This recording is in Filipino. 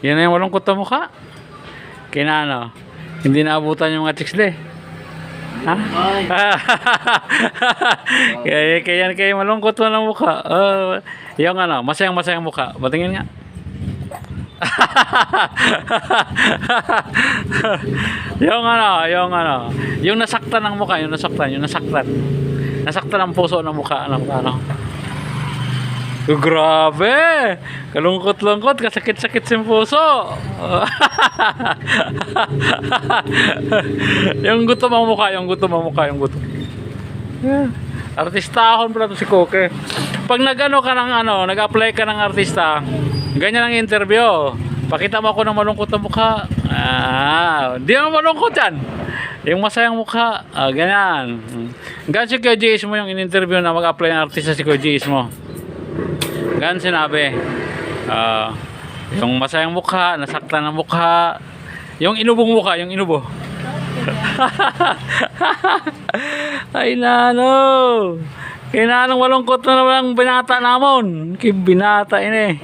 Yan na yung malungkot na mukha. Kinano, hindi naabutan yung mga chicks de. Ha? Kaya malungkot mo ng mukha. Yung ano, masayang mukha. Batingin nga. Yung nasaktan ng mukha, yung nasaktan ang puso ng mukha, ano. Grabe! Kalungkot-lungkot, kasakit-sakit sa puso. Yung gutom ang mukha. Yeah. Artistahon pala to si Koke. Pag nag-apply ka ng artista, ganyan ang interview. Pakita mo ako ng malungkot na mukha. Di naman malungkot yan. Yung masayang mukha. Ganyan. Ganyan si Kuya GS mo yung in-interview na mag-apply ng artista si Kuya GS mo. Ganyan sinabi. Yung masayang mukha, nasaktan ng mukha. Yung inubong mukha, yung inubo. Ay nano. Kinanong malungkot na naman ang binata namon. Binata ini.